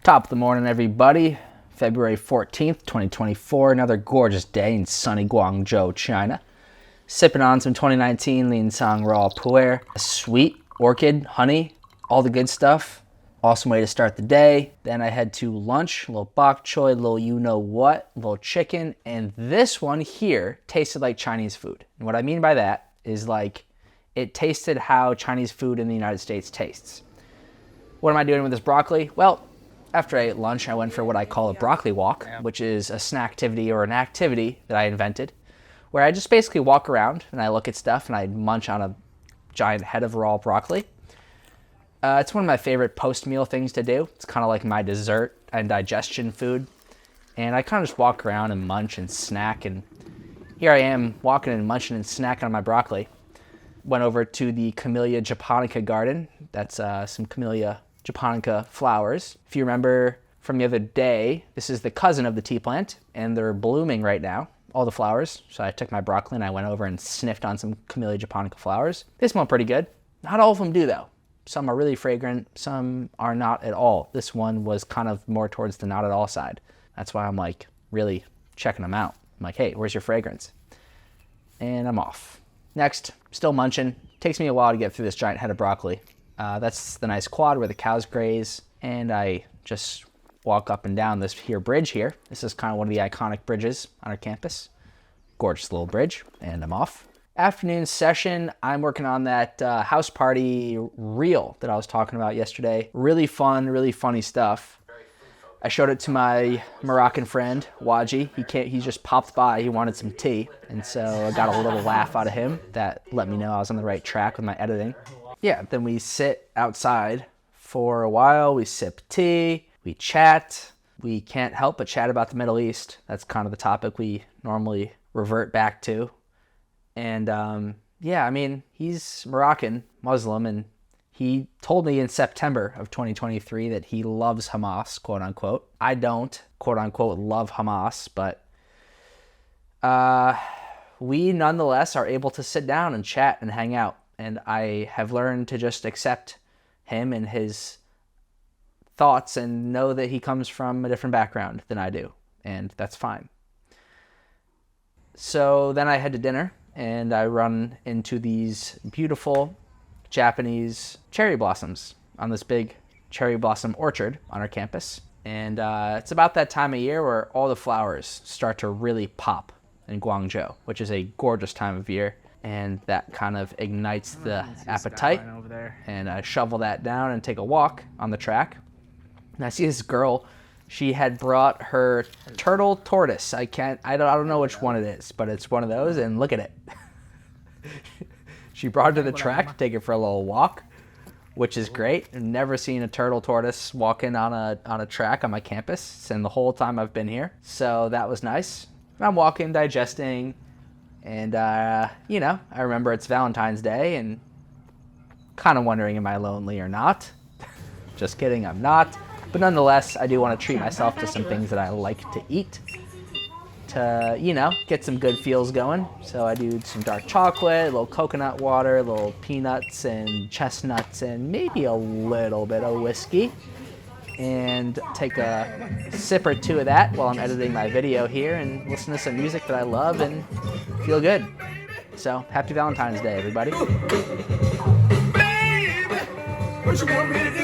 Top of the morning, everybody. February 14th, 2024. Another gorgeous day in sunny Guangzhou, China. Sipping on some 2019 Linsang Raw Pu'erh. Sweet, orchid, honey, all the good stuff. Awesome way to start the day. Then I head to lunch. A little bok choy, a little you-know-what, a little chicken. And this one here tasted like Chinese food. And what I mean by that is like it tasted how Chinese food in the United States tastes. What am I doing with this broccoli? Well, after I ate lunch, I went for what I call a broccoli walk, which is a snacktivity or an activity that I invented, where I just basically walk around and I look at stuff and I munch on a giant head of raw broccoli. It's one of my favorite post-meal things to do. It's kind of like my dessert and digestion food. And I kind of just walk around and munch and snack. And here I am walking and munching and snacking on my broccoli. Went over to the Camellia japonica garden. That's some Camellia japonica flowers. If you remember from the other day, this is the cousin of the tea plant, and they're blooming right now, all the flowers. So I took my broccoli and I went over and sniffed on some Camellia japonica flowers. They smell pretty good. Not all of them do though. Some are really fragrant, some are not at all. This one was kind of more towards the not at all side. That's why I'm like really checking them out. I'm like, hey, where's your fragrance? And I'm off. Next, still munching. Takes me a while to get through this giant head of broccoli. That's the nice quad where the cows graze, and I just walk up and down this here bridge here. This is kind of one of the iconic bridges on our campus. Gorgeous little bridge, and I'm off. Afternoon session, I'm working on that house party reel that I was talking about yesterday. Really fun, really funny stuff. I showed it to my Moroccan friend, Waji. He just popped by, he wanted some tea, and so I got a little laugh out of him that let me know I was on the right track with my editing. Yeah, then we sit outside for a while, we sip tea, we chat. We can't help but chat about the Middle East. That's kind of the topic we normally revert back to. And yeah, I mean, he's Moroccan, Muslim, and he told me in September of 2023 that he loves Hamas, quote unquote. I don't, quote unquote, love Hamas, but we nonetheless are able to sit down and chat and hang out. And I have learned to just accept him and his thoughts and know that he comes from a different background than I do. And that's fine. So then I head to dinner and I run into these beautiful Japanese cherry blossoms on this big cherry blossom orchard on our campus. And it's about that time of year where all the flowers start to really pop in Guangzhou, which is a gorgeous time of year. And that kind of ignites the appetite. Over there. And I shovel that down and take a walk on the track. And I see this girl. She had brought her turtle tortoise. I don't know which one it is, but it's one of those. And look at it. She brought it to the track to take it for a little walk, which is great. I've never seen a turtle tortoise walking on a track on my campus in the whole time I've been here. So that was nice. And I'm walking, digesting. And, you know, I remember it's Valentine's Day and kind of wondering, am I lonely or not? Just kidding, I'm not. But nonetheless, I do want to treat myself to some things that I like to eat to, you know, get some good feels going. So I do some dark chocolate, a little coconut water, a little peanuts and chestnuts, and maybe a little bit of whiskey. And take a sip or two of that while I'm editing my video here and listen to some music that I love and feel good. So, happy Valentine's Day, everybody. Baby, what you want me to do?